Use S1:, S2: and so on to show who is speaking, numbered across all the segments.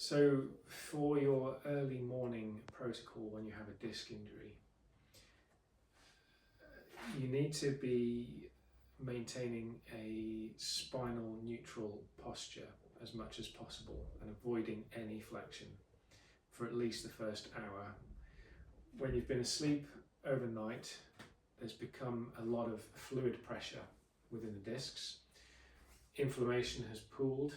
S1: So for your early morning protocol when you have a disc injury, you need to be maintaining a spinal neutral posture as much as possible and avoiding any flexion for at least the first hour. When you've been asleep overnight, there's become a lot of fluid pressure within the discs. Inflammation has pooled,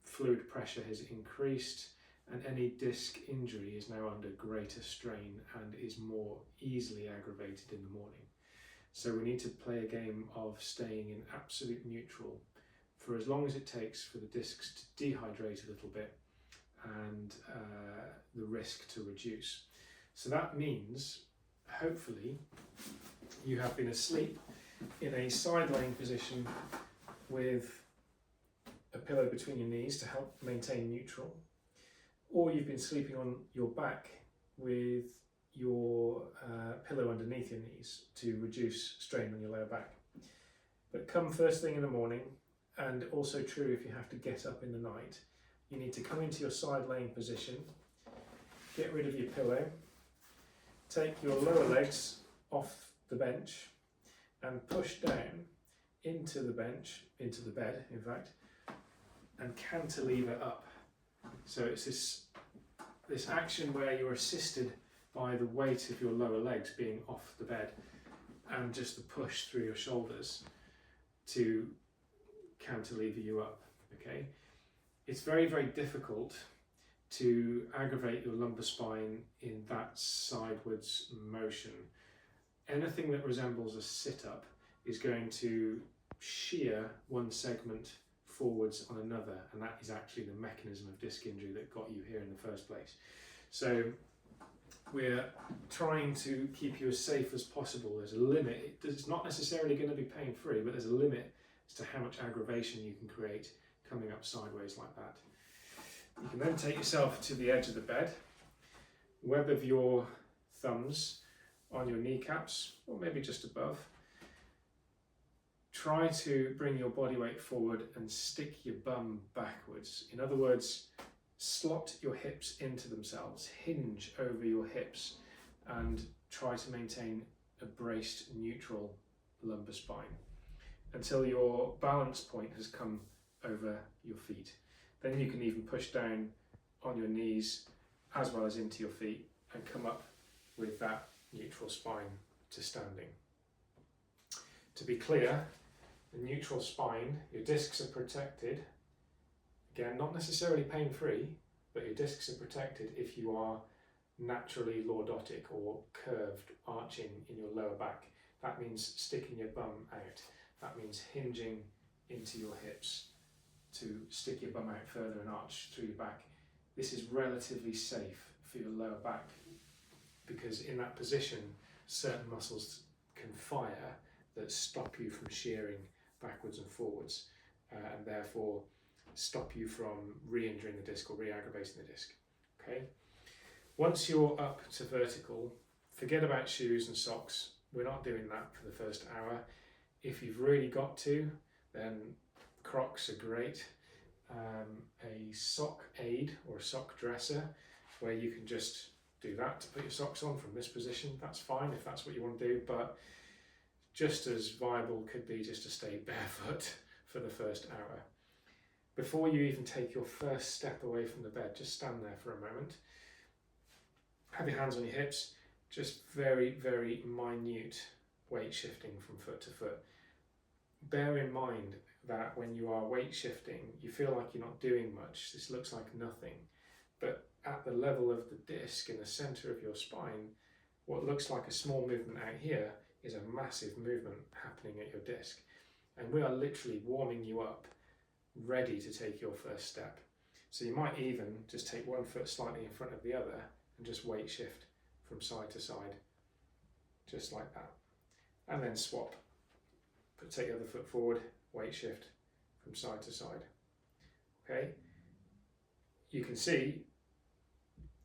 S1: fluid pressure has increased, and any disc injury is now under greater strain and is more easily aggravated in the morning. So we need to play a game of staying in absolute neutral for as long as it takes for the discs to dehydrate a little bit and the risk to reduce. So that means, hopefully, you have been asleep in a side-laying position with a pillow between your knees to help maintain neutral, or you've been sleeping on your back with your pillow underneath your knees to reduce strain on your lower back. But come first thing in the morning, and also true if you have to get up in the night, you need to come into your side-laying position, get rid of your pillow, take your lower legs off the bench and push down into the bed, in fact, and cantilever up. So it's this action where you're assisted by the weight of your lower legs being off the bed and just the push through your shoulders to cantilever you up, okay? It's very, very difficult to aggravate your lumbar spine in that sidewards motion. Anything that resembles a sit-up is going to shear one segment forwards on another, and that is actually the mechanism of disc injury that got you here in the first place. So we're trying to keep you as safe as possible. There's a limit. It's not necessarily going to be pain-free, but there's a limit as to how much aggravation you can create coming up sideways like that. You can then take yourself to the edge of the bed, web of your thumbs on your kneecaps, or maybe just above. Try to bring your body weight forward and stick your bum backwards. In other words, slot your hips into themselves, hinge over your hips, and try to maintain a braced, neutral lumbar spine until your balance point has come over your feet. Then you can even push down on your knees as well as into your feet and come up with that neutral spine to standing. To be clear, the neutral spine, your discs are protected. Again, not necessarily pain-free, but your discs are protected if you are naturally lordotic or curved, arching in your lower back. That means sticking your bum out. That means hinging into your hips to stick your bum out further and arch through your back. This is relatively safe for your lower back because in that position, certain muscles can fire that stop you from shearing backwards and forwards and therefore stop you from re-injuring the disc or re-aggravating the disc. Okay. Once you're up to vertical, forget about shoes and socks. We're not doing that for the first hour. If you've really got to, then Crocs are great. A sock aid or a sock dresser where you can just do that to put your socks on from this position. That's fine if that's what you want to do, but just as viable could be just to stay barefoot for the first hour. Before you even take your first step away from the bed, just stand there for a moment. Have your hands on your hips, just very, very minute weight shifting from foot to foot. Bear in mind that when you are weight shifting, you feel like you're not doing much. This looks like nothing. But at the level of the disc in the center of your spine, what looks like a small movement out here is a massive movement happening at your disc. And we are literally warming you up, ready to take your first step. So you might even just take one foot slightly in front of the other and just weight shift from side to side, just like that. And then swap. Take the other foot forward, weight shift from side to side. Okay? You can see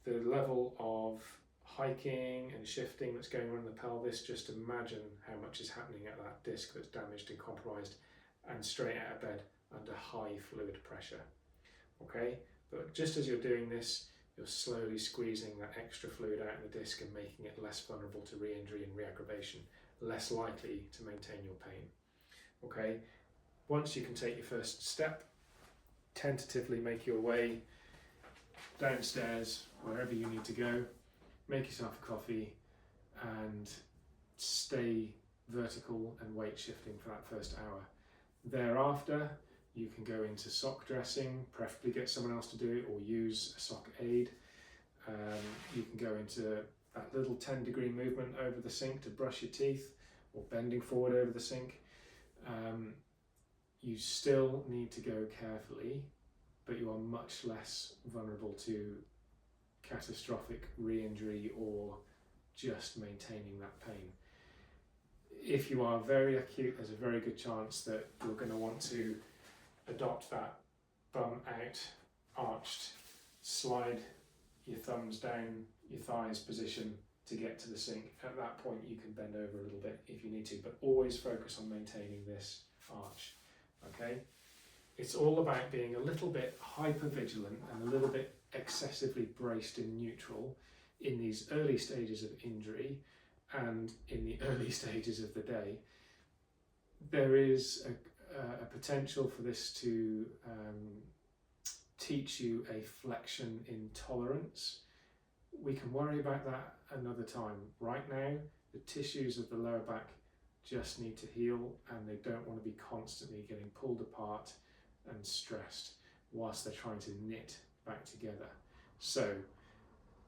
S1: the level of hiking and shifting that's going on in the pelvis. Just imagine how much is happening at that disc that's damaged and compromised and straight out of bed under high fluid pressure. Okay? But just as you're doing this, you're slowly squeezing that extra fluid out of the disc and making it less vulnerable to re-injury and re-aggravation, less likely to maintain your pain. Okay, once you can take your first step, tentatively make your way downstairs, wherever you need to go, make yourself a coffee and stay vertical and weight shifting for that first hour. Thereafter, you can go into sock dressing, preferably get someone else to do it or use a sock aid. You can go into that little 10-degree movement over the sink to brush your teeth, or bending forward over the sink. You still need to go carefully, but you are much less vulnerable to catastrophic re-injury or just maintaining that pain. If you are very acute, there's a very good chance that you're going to want to adopt that bum out, arched, slide your thumbs down your thighs position to get to the sink. At that point you can bend over a little bit if you need to, but always focus on maintaining this arch. Okay? It's all about being a little bit hyper vigilant and a little bit excessively braced in neutral in these early stages of injury and in the early stages of the day. There is a potential for this to teach you a flexion intolerance. We can worry about that another time. Right now, the tissues of the lower back just need to heal, and they don't want to be constantly getting pulled apart and stressed whilst they're trying to knit back together. So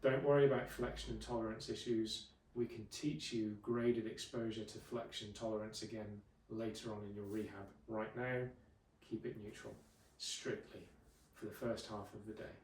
S1: don't worry about flexion intolerance issues. We can teach you graded exposure to flexion tolerance again later on in your rehab. Right now, keep it neutral, strictly, for the first half of the day.